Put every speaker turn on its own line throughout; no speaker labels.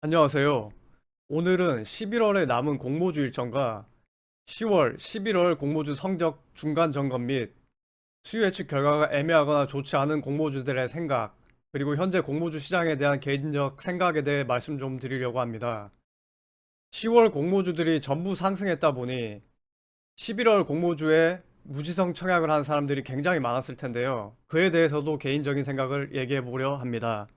안녕하세요. 오늘은 11월에 남은 공모주 일정과 10월, 11월 공모주 성적 중간 점검 및 수요 예측 결과가 애매하거나 좋지 않은 공모주들의 생각, 그리고 현재 공모주 시장에 대한 개인적 생각에 대해 말씀 좀 드리려고 합니다. 10월 공모주들이 전부 상승했다 보니 11월 공모주에 무지성 청약을 한 사람들이 굉장히 많았을 텐데요. 그에 대해서도 개인적인 생각을 얘기해 보려 합니다.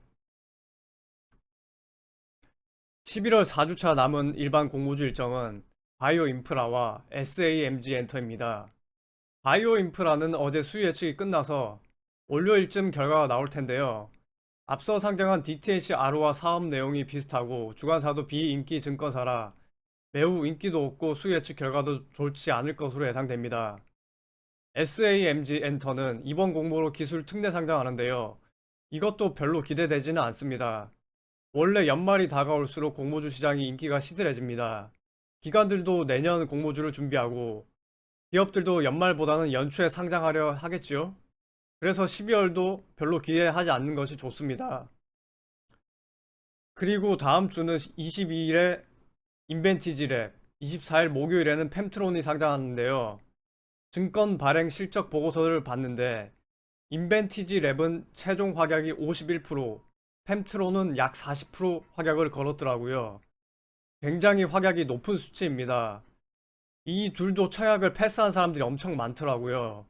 11월 4주차 남은 일반 공모주 일정은 바이오 인프라와 SAMG 엔터입니다. 바이오 인프라는 어제 수요 예측이 끝나서 월요일쯤 결과가 나올 텐데요. 앞서 상장한 DTNC 아로아 사업 내용이 비슷하고 주관사도 비인기 증권사라 매우 인기도 없고 수요 예측 결과도 좋지 않을 것으로 예상됩니다. SAMG 엔터는 이번 공모로 기술 특례 상장하는데요. 이것도 별로 기대되지는 않습니다. 원래 연말이 다가올수록 공모주 시장이 인기가 시들해집니다. 기관들도 내년 공모주를 준비하고 기업들도 연말보다는 연초에 상장하려 하겠지요. 그래서 12월도 별로 기대하지 않는 것이 좋습니다. 그리고 다음 주는 22일에 인벤티지랩, 24일 목요일에는 펜트론이 상장하는데요. 증권 발행 실적 보고서를 봤는데 인벤티지랩은 최종 확약이 51%, 펜트론은 약 40% 확약을 걸었더라고요. 굉장히 확약이 높은 수치입니다. 이 둘도 청약을 패스한 사람들이 엄청 많더라고요.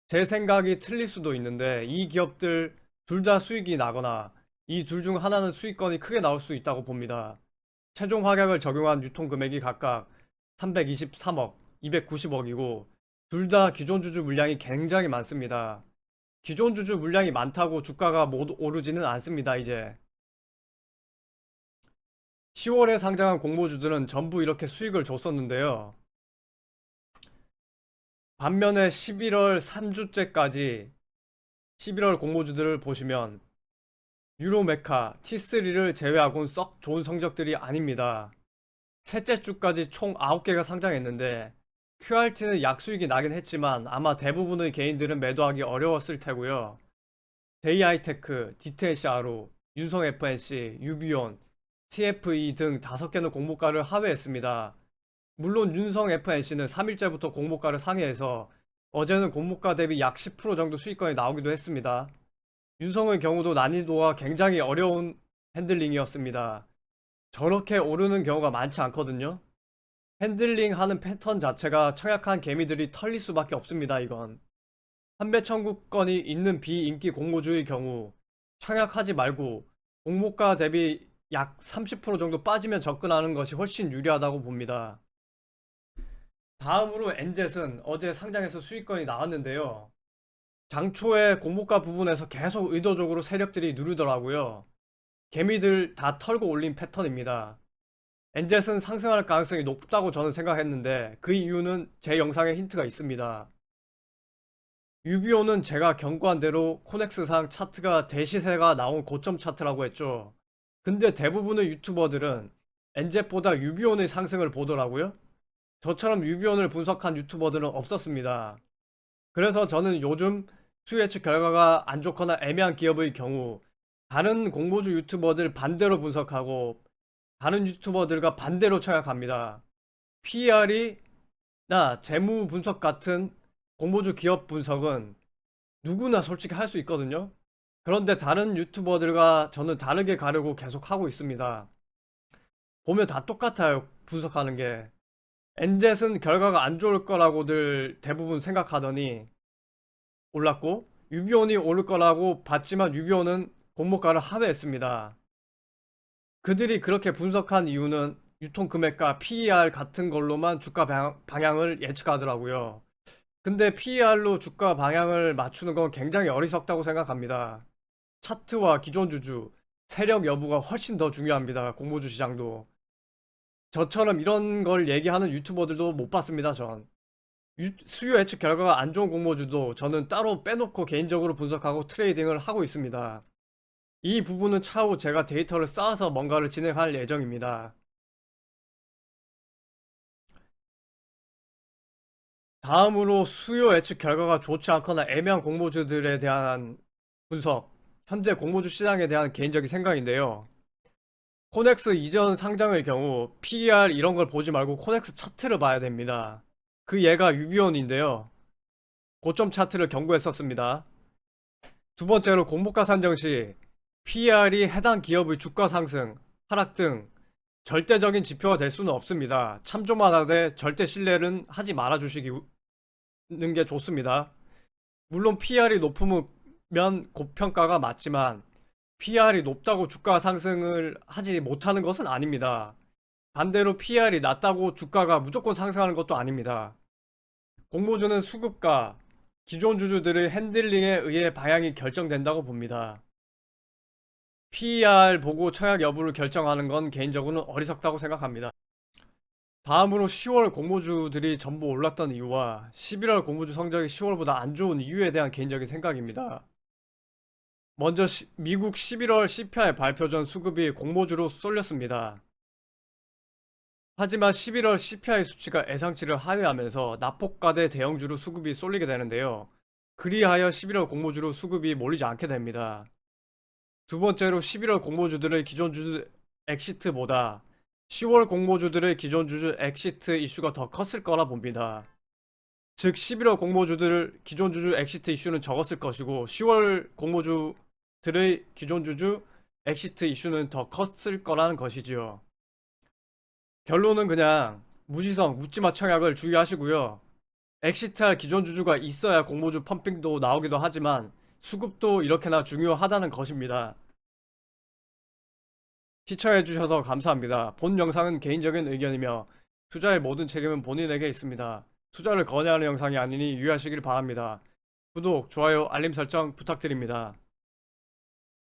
제 생각이 틀릴 수도 있는데 이 기업들 둘 다 수익이 나거나 이 둘 중 하나는 수익권이 크게 나올 수 있다고 봅니다. 최종 확약을 적용한 유통 금액이 각각 323억, 290억이고 둘 다 기존 주주 물량이 굉장히 많습니다. 기존 주주 물량이 많다고 주가가 못 오르지는 않습니다, 이제. 10월에 상장한 공모주들은 전부 이렇게 수익을 줬었는데요. 반면에 11월 3주째까지 11월 공모주들을 보시면 유로메카, T3를 제외하고는 썩 좋은 성적들이 아닙니다. 셋째 주까지 총 9개가 상장했는데 QRT는 약수익이 나긴 했지만 아마 대부분의 개인들은 매도하기 어려웠을 테고요. JI테크, DTNCRO, 윤성 FNC, 유비온, TFE 등 5개는 공모가를 하회했습니다. 물론 윤성 FNC는 3일째부터 공모가를 상회해서 어제는 공모가 대비 약 10% 정도 수익권이 나오기도 했습니다. 윤성의 경우도 난이도가 굉장히 어려운 핸들링이었습니다. 저렇게 오르는 경우가 많지 않거든요. 핸들링 하는 패턴 자체가 청약한 개미들이 털릴 수밖에 없습니다, 이건. 판매 청구권이 있는 비인기 공모주의 경우 청약하지 말고 공모가 대비 약 30% 정도 빠지면 접근하는 것이 훨씬 유리하다고 봅니다. 다음으로 엔젯은 어제 상장해서 수익권이 나왔는데요. 장초에 공모가 부분에서 계속 의도적으로 세력들이 누르더라고요. 개미들 다 털고 올린 패턴입니다. 엔젯은 상승할 가능성이 높다고 저는 생각했는데 그 이유는 제 영상에 힌트가 있습니다. 유비오는 제가 경고한 대로 코넥스상 차트가 대시세가 나온 고점 차트라고 했죠. 근데 대부분의 유튜버들은 엔젯보다 유비온의 상승을 보더라고요. 저처럼 유비온을 분석한 유튜버들은 없었습니다. 그래서 저는 요즘 수요 예측 결과가 안 좋거나 애매한 기업의 경우 다른 공모주 유튜버들 반대로 분석하고 다른 유튜버들과 반대로 청약합니다. PER이 나 재무 분석 같은 공모주 기업 분석은 누구나 솔직히 할 수 있거든요. 그런데 다른 유튜버들과 저는 다르게 가려고 계속 하고 있습니다. 보면 다 똑같아요. 분석하는 게. 엔젯은 결과가 안 좋을 거라고들 대부분 생각하더니 올랐고 유비온이 오를 거라고 봤지만 유비온은 공모가를 하회했습니다. 그들이 그렇게 분석한 이유는 유통 금액과 PER 같은 걸로만 주가 방향을 예측하더라고요. 근데 PER로 주가 방향을 맞추는 건 굉장히 어리석다고 생각합니다. 차트와 기존 주주, 세력 여부가 훨씬 더 중요합니다. 공모주 시장도. 저처럼 이런 걸 얘기하는 유튜버들도 못 봤습니다, 전. 수요 예측 결과가 안 좋은 공모주도 저는 따로 빼놓고 개인적으로 분석하고 트레이딩을 하고 있습니다. 이 부분은 차후 제가 데이터를 쌓아서 뭔가를 진행할 예정입니다. 다음으로 수요 예측 결과가 좋지 않거나 애매한 공모주들에 대한 분석, 현재 공모주 시장에 대한 개인적인 생각인데요. 코넥스 이전 상장의 경우 PER 이런 걸 보지 말고 코넥스 차트를 봐야 됩니다. 그 예가 유비온인데요. 고점 차트를 경고했었습니다. 두 번째로 공모가 산정 시 PER이 해당 기업의 주가 상승, 하락 등 절대적인 지표가 될 수는 없습니다. 참조만 하되 절대 신뢰는 하지 말아 주시는 게 좋습니다. 물론 PER이 높으면 고평가가 맞지만 PER이 높다고 주가 상승을 하지 못하는 것은 아닙니다. 반대로 PER이 낮다고 주가가 무조건 상승하는 것도 아닙니다. 공모주는 수급과 기존 주주들의 핸들링에 의해 방향이 결정된다고 봅니다. PER 보고 청약 여부를 결정하는 건 개인적으로는 어리석다고 생각합니다. 다음으로 10월 공모주들이 전부 올랐던 이유와 11월 공모주 성적이 10월보다 안 좋은 이유에 대한 개인적인 생각입니다. 먼저 미국 11월 CPI 발표 전 수급이 공모주로 쏠렸습니다. 하지만 11월 CPI 수치가 예상치를 하회하면서 낙폭과대 대형주로 수급이 쏠리게 되는데요. 그리하여 11월 공모주로 수급이 몰리지 않게 됩니다. 두 번째로 11월 공모주들의 기존 주주 엑시트보다 10월 공모주들의 기존 주주 엑시트 이슈가 더 컸을 거라 봅니다. 즉 11월 공모주들 기존 주주 엑시트 이슈는 적었을 것이고 10월 공모주들의 기존 주주 엑시트 이슈는 더 컸을 거라는 것이지요. 결론은 그냥 무지성 묻지마 청약을 주의하시고요. 엑시트할 기존 주주가 있어야 공모주 펌핑도 나오기도 하지만 수급도 이렇게나 중요하다는 것입니다. 시청해주셔서 감사합니다. 본 영상은 개인적인 의견이며 투자의 모든 책임은 본인에게 있습니다. 투자를 권유하는 영상이 아니니 유의하시길 바랍니다. 구독, 좋아요, 알림 설정 부탁드립니다.